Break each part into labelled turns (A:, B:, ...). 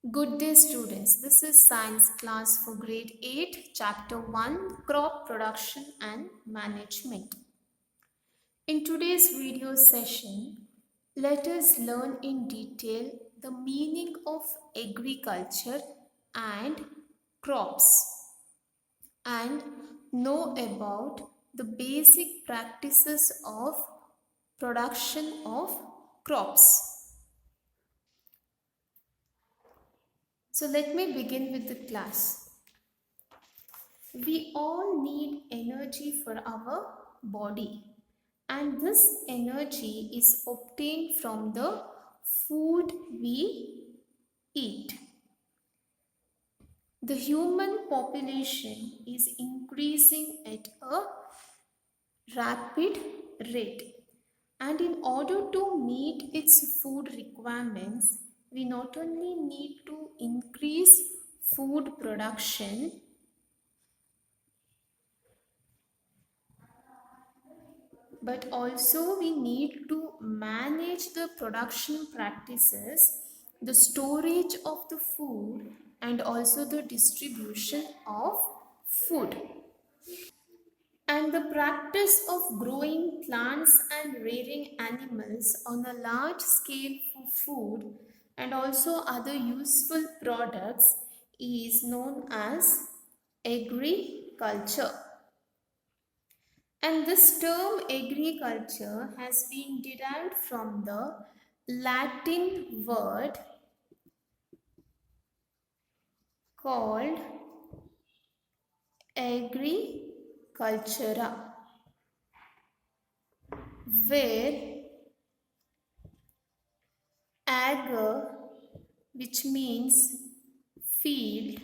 A: Good day, students. This is science class for grade 8, chapter 1, crop production and management. In today's video session, let us learn in detail the meaning of agriculture and crops and know about the basic practices of production of crops. So let me begin with the class. We all need energy for our body, and this energy is obtained from the food we eat. The human population is increasing at a rapid rate, and in order to meet its food requirements, we not only need to increase food production but also we need to manage the production practices, the storage of the food, and also the distribution of food. And the practice of growing plants and rearing animals on a large scale for food and also other useful products is known as agriculture. And this term agriculture has been derived from the Latin word called agricultura, where ager, which means field,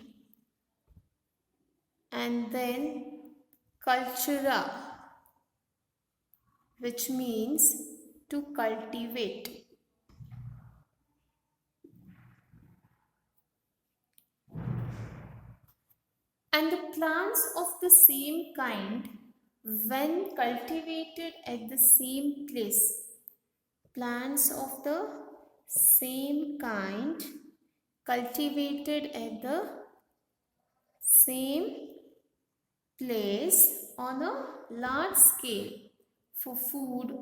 A: and then cultura, which means to cultivate. And the plants of the same kind, when cultivated at the same place, plants of the same kind cultivated at the same place on a large scale for food,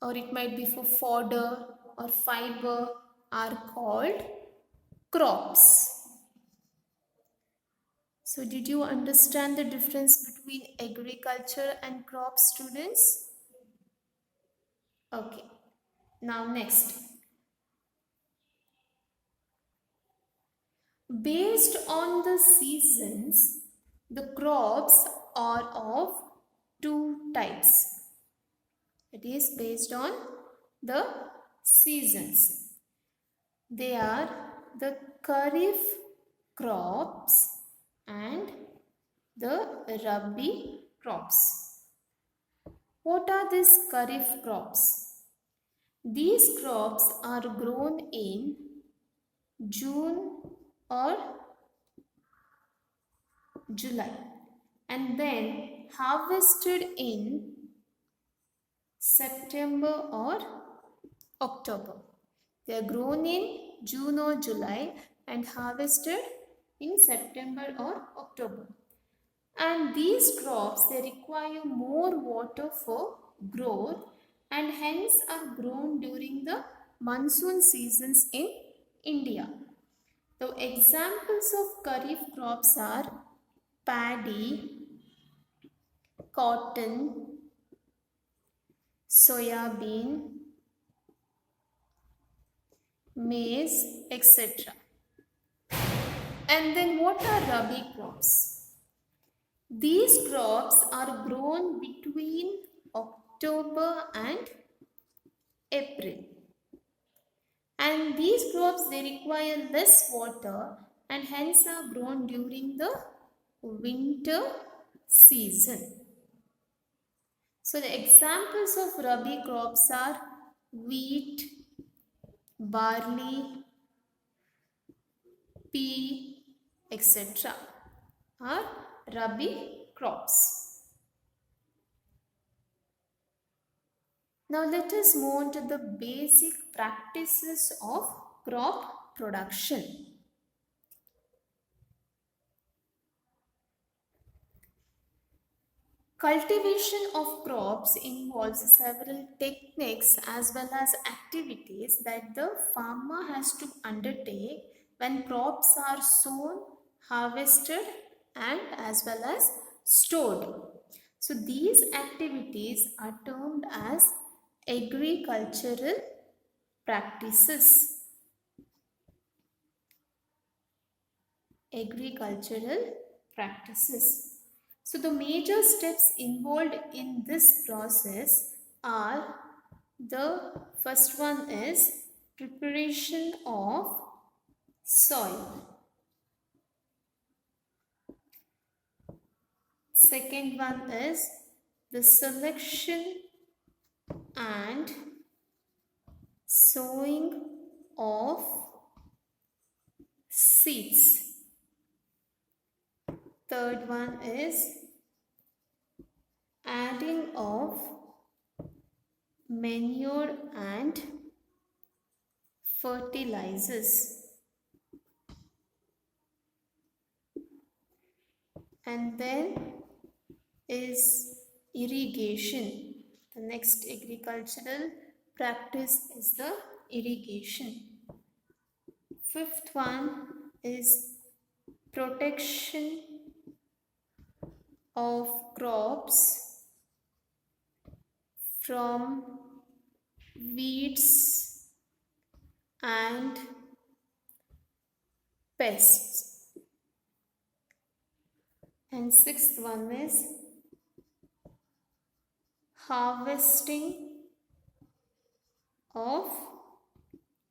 A: or it might be for fodder or fiber, are called crops. So did you understand the difference between agriculture and crops, students? Okay. Now next. Based on the seasons, the crops are of two types. It is based on the seasons. They are the Kharif crops and the Rabi crops. What are these Kharif crops? These crops are grown in June or July and then harvested in September or October. They are grown in June or July and harvested in September or October. And these crops, they require more water for growth and hence are grown during the monsoon seasons in India. The examples of Kharif crops are paddy, cotton, soya bean, maize, etc. And then what are Rabi crops? These crops are grown between October and April. And these crops, they require less water and hence are grown during the winter season. So the examples of Rabi crops are wheat, barley, pea, etc. are Rabi crops. Now let us move on to the basic practices of crop production. Cultivation of crops involves several techniques as well as activities that the farmer has to undertake when crops are sown, harvested, and as well as stored. So these activities are termed as agricultural practices. Agricultural practices. So the major steps involved in this process are, the first one is preparation of soil. Second one is the selection and sowing of seeds. Third one is adding of manure and fertilizers. And then is irrigation. The next agricultural practice is the irrigation. Fifth one is protection of crops from weeds and pests. And sixth one is harvesting of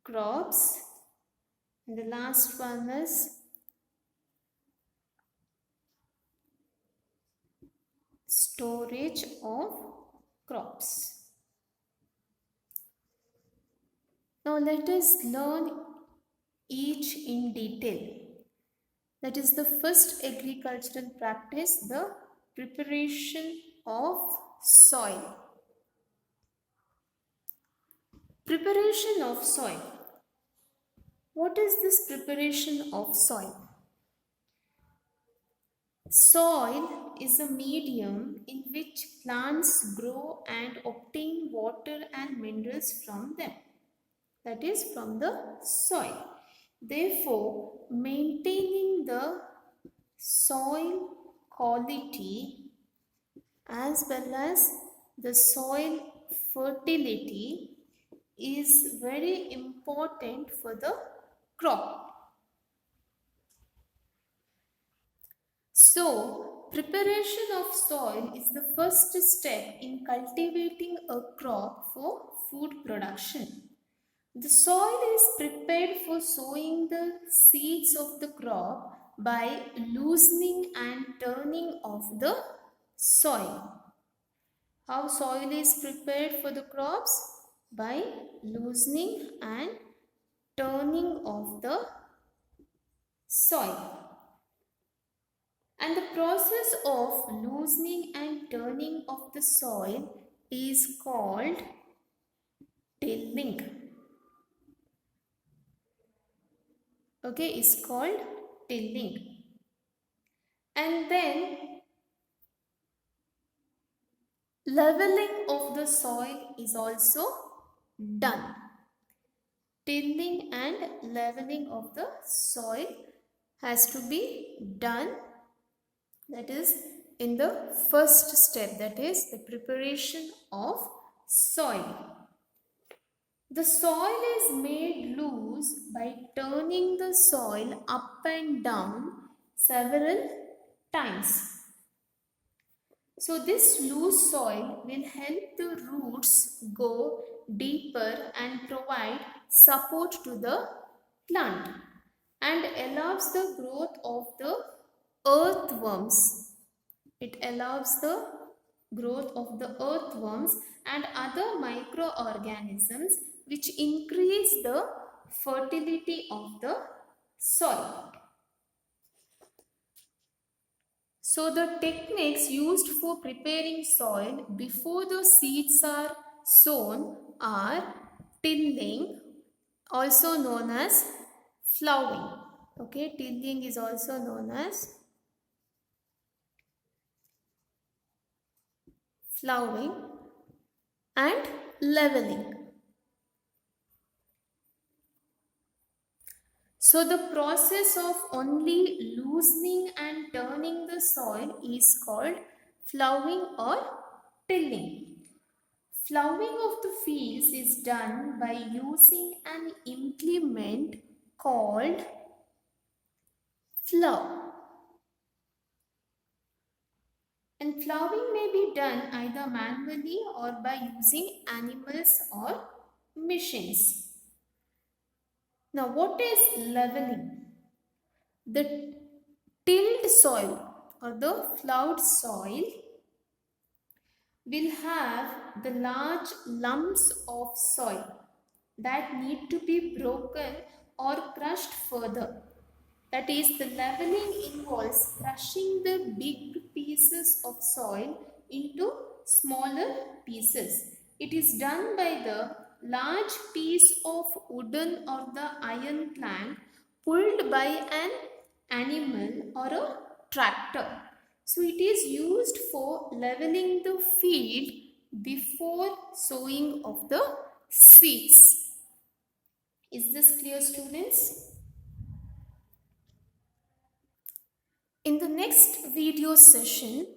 A: crops. And the last one is storage of crops. Now let us learn each in detail. That is the first agricultural practice, the preparation of soil. Preparation of soil. What is this preparation of soil? Soil is a medium in which plants grow and obtain water and minerals from them. That is from the soil. Therefore, maintaining the soil quality as well as the soil fertility is very important for the crop. So, preparation of soil is the first step in cultivating a crop for food production. The soil is prepared for sowing the seeds of the crop by loosening and turning of the soil. How soil is prepared for the crops? By loosening and turning of the soil. And the process of loosening and turning of the soil is called tilling. Okay, is called tilling. And then leveling of the soil is also done. Tilling and leveling of the soil has to be done. That is in the first step, that is the preparation of soil. The soil is made loose by turning the soil up and down several times. So this loose soil will help the roots go deeper and provide support to the plant and allows the growth of the earthworms. It allows the growth of the earthworms and other microorganisms which increase the fertility of the soil. So the techniques used for preparing soil before the seeds are sown are tilling, also known as ploughing. Okay, tilling is also known as ploughing and leveling. So the process of only loosening and turning the soil is called ploughing or tilling. Ploughing of the fields is done by using an implement called plough. And ploughing may be done either manually or by using animals or machines. Now, what is leveling? The tilled soil or the ploughed soil will have the large lumps of soil that need to be broken or crushed further. That is, the leveling involves crushing the big pieces of soil into smaller pieces. It is done by the large piece of wooden or the iron plank pulled by an animal or a tractor. So it is used for leveling the field before sowing of the seeds. Is this clear, students? In the next video session,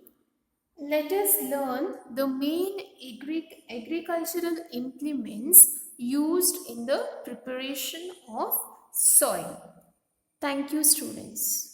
A: let us learn the main agricultural implements used in the preparation of soil. Thank you, students.